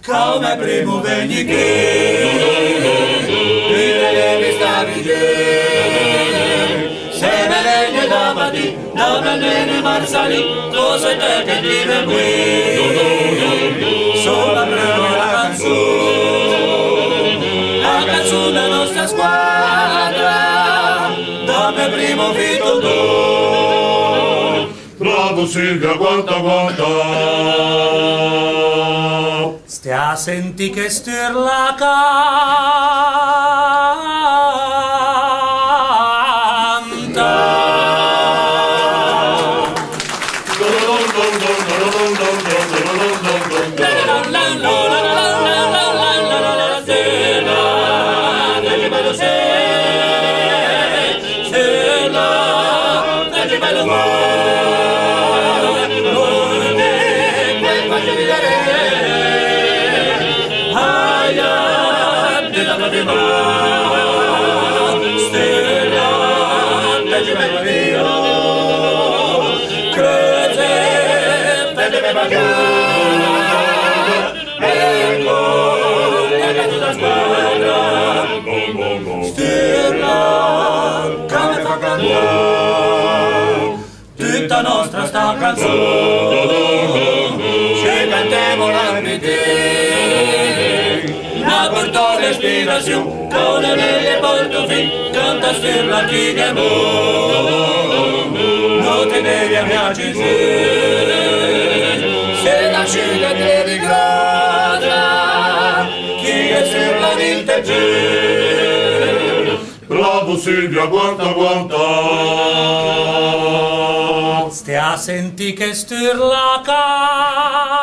Come primo vegni che vive le stavi se me legno davanti da bene marsali cose te che vive qui sola prima la canzone nostra squadra dame primo fito tu bravo Silvia quanta stia a senti che stirla canta tutta nostra sta canzone ci cantiamo la vita la portò l'ispirazione con le veglie porto fin canta stirla chi che non te devi amiaci se la ciglia devi grossa chi è stirla vintage bravo Silvia quanta stia a senti che stirla canta